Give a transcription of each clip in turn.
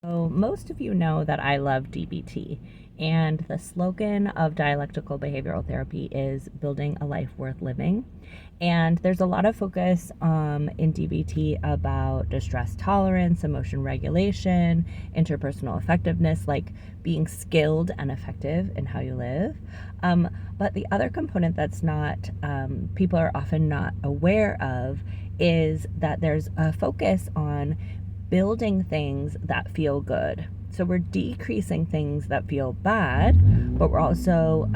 So most of you know that I love DBT, and the slogan of dialectical behavioral therapy is building a life worth living. And there's a lot of focus in DBT about distress tolerance, emotion regulation, interpersonal effectiveness, like being skilled and effective in how you live. But the other component that's not, people are often not aware of, is that there's a focus on building things that feel good. So we're decreasing things that feel bad, but we're also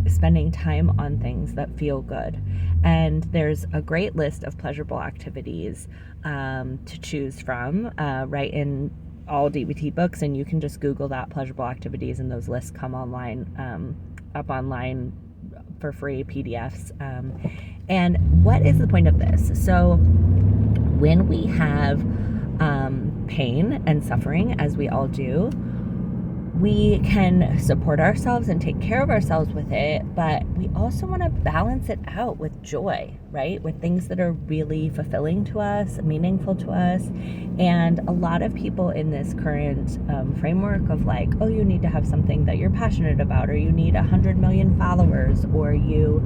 spending time on things that feel good. And there's a great list of pleasurable activities to choose from right in all DBT books, and you can just Google that, pleasurable activities, and those lists come online, up online for free PDFs. And what is the point of this? So when we have pain and suffering, as we all do, we can support ourselves and take care of ourselves with it, but we also want to balance it out with joy, right? With things that are really fulfilling to us, meaningful to us. And a lot of people in this current framework of like, oh, you need to have something that you're passionate about, or you need 100 million followers, or you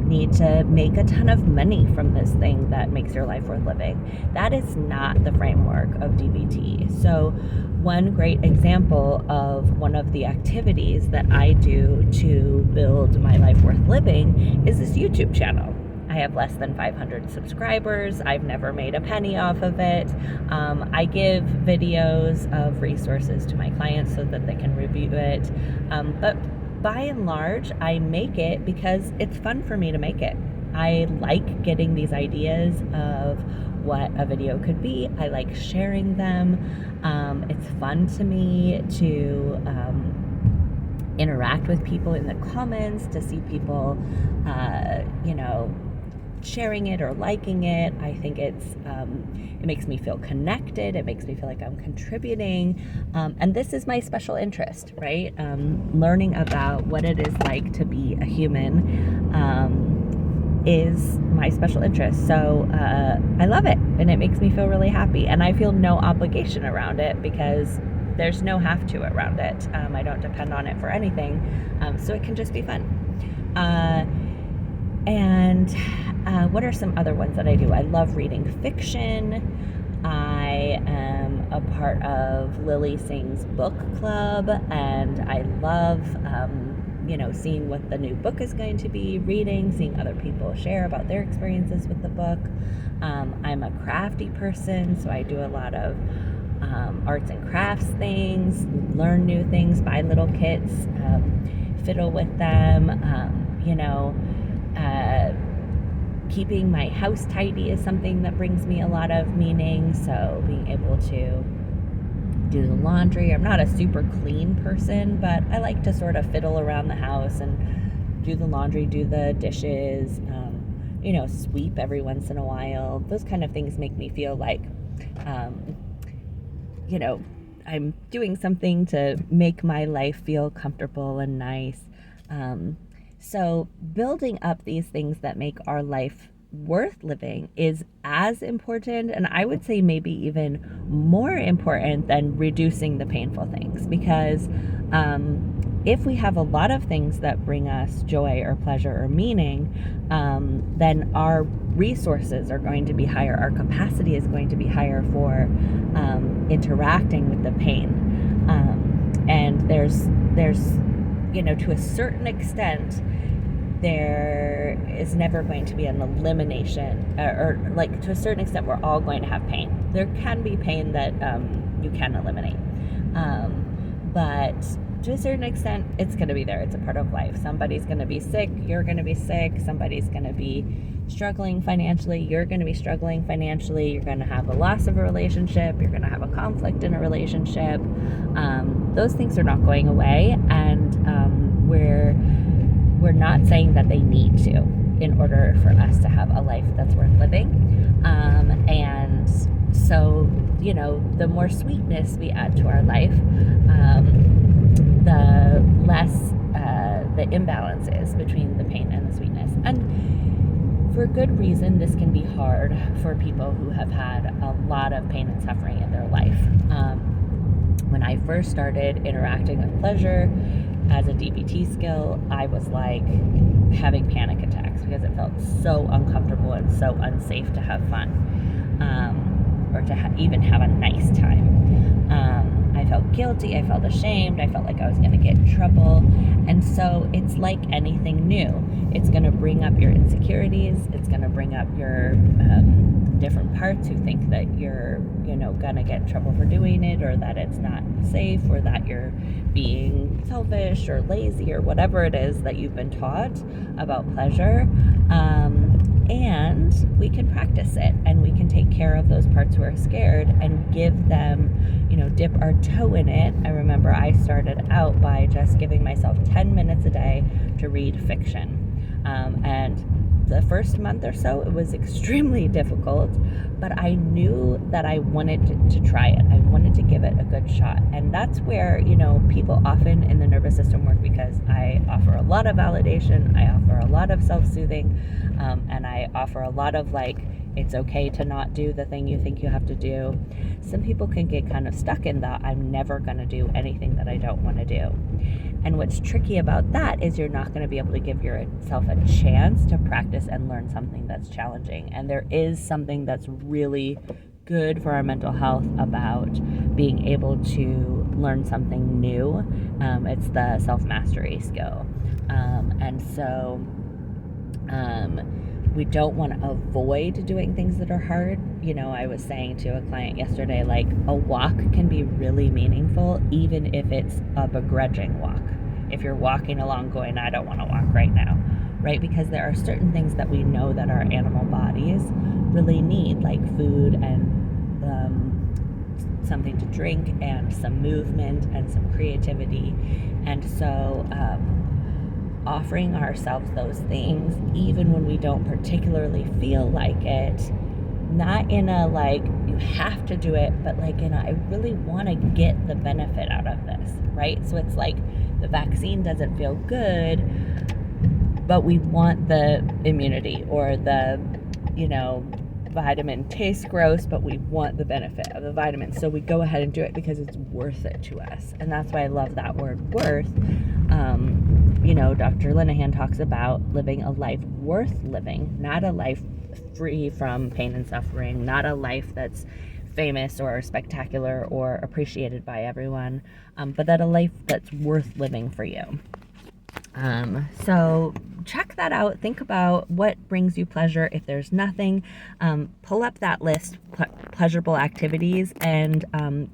need to make a ton of money from this thing that makes your life worth living. That is not the framework of DBT. So one great example of one of the activities that I do to build my life worth living is this YouTube channel. I have less than 500 subscribers. I've never made a penny off of it. I give videos of resources to my clients so that they can review it. But by and large, I make it because it's fun for me to make it. I like getting these ideas of what a video could be. I like sharing them. It's fun to me to interact with people in the comments, to see people, sharing it or liking it. I think it makes me feel connected. It makes me feel like I'm contributing. And this is my special interest, right? Learning about what it is like to be a human is my special interest. So I love it, and it makes me feel really happy. And I feel no obligation around it because there's no have to around it. I don't depend on it for anything. So it can just be fun. And what are some other ones that I do? I love reading fiction. I am a part of Lily Singh's book club, and I love seeing what the new book is going to be, reading, seeing other people share about their experiences with the book. I'm a crafty person, so I do a lot of arts and crafts things, learn new things, buy little kits, fiddle with them, keeping my house tidy is something that brings me a lot of meaning. So being able to do the laundry. I'm not a super clean person, but I like to sort of fiddle around the house and do the laundry, do the dishes, sweep every once in a while. Those kind of things make me feel like, I'm doing something to make my life feel comfortable and nice. So building up these things that make our life worth living is as important, and I would say maybe even more important than reducing the painful things, because if we have a lot of things that bring us joy or pleasure or meaning, then our resources are going to be higher, our capacity is going to be higher for interacting with the pain, and there's to a certain extent there is never going to be an elimination, or like to a certain extent we're all going to have pain. There can be pain that you can eliminate, but to a certain extent it's going to be there. It's a part of life. Somebody's going to be sick, you're going to be sick. Somebody's going to be struggling financially, you're going to be struggling financially. You're going to have a loss of a relationship, you're going to have a conflict in a relationship. Those things are not going away, and we're not saying that they need to in order for us to have a life that's worth living. And so, the more sweetness we add to our life, the less the imbalance is between the pain and the sweetness. And for good reason, this can be hard for people who have had a lot of pain and suffering in their life. first started interacting with pleasure as a DBT skill, I was like having panic attacks because it felt so uncomfortable and so unsafe to have fun, or to even have a nice time. I felt guilty, I felt ashamed, I felt like I was going to get in trouble. And so it's like anything new. It's going to bring up your insecurities, it's going to bring up your different parts who think that you're, going to get in trouble for doing it, or that it's not safe, or that you're being selfish or lazy, or whatever it is that you've been taught about pleasure. And we can practice it, and we can take care of those parts who are scared and give them, dip our toe in it. I remember I started out by just giving myself 10 minutes a day to read fiction. And the first month or so, it was extremely difficult, but I knew that I wanted to try it. I wanted to give it a good shot. And that's where, people often in the nervous system work, because I offer a lot of validation, I offer a lot of self-soothing, and I offer a lot of it's okay to not do the thing you think you have to do. Some people can get kind of stuck in that I'm never going to do anything that I don't want to do. And what's tricky about that is you're not going to be able to give yourself a chance to practice and learn something that's challenging. And there is something that's really good for our mental health about being able to learn something new. It's the self-mastery skill. And so we don't want to avoid doing things that are hard. I was saying to a client yesterday, a walk can be really meaningful, even if it's a begrudging walk. If you're walking along going, I don't want to walk right now, right? Because there are certain things that we know that our animal bodies really need, like food and something to drink and some movement and some creativity. And so offering ourselves those things, even when we don't particularly feel like it, not in a you have to do it, but in a I really want to get the benefit out of this, right? So it's the vaccine doesn't feel good, but we want the immunity, or the vitamin tastes gross, but we want the benefit of the vitamin, so we go ahead and do it because it's worth it to us. And that's why I love that word, worth. Dr. Linehan talks about living a life worth living, not a life free from pain and suffering, not a life that's famous or spectacular or appreciated by everyone, but that a life that's worth living for you. So check that out. Think about what brings you pleasure. If there's nothing, pull up that list, pleasurable activities, and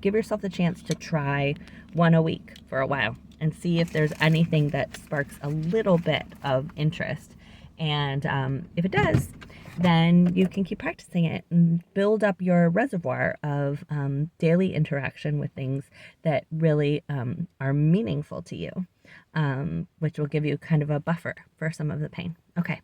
give yourself the chance to try one a week for a while and see if there's anything that sparks a little bit of interest. And if it does, then you can keep practicing it and build up your reservoir of daily interaction with things that really are meaningful to you, which will give you kind of a buffer for some of the pain. Okay,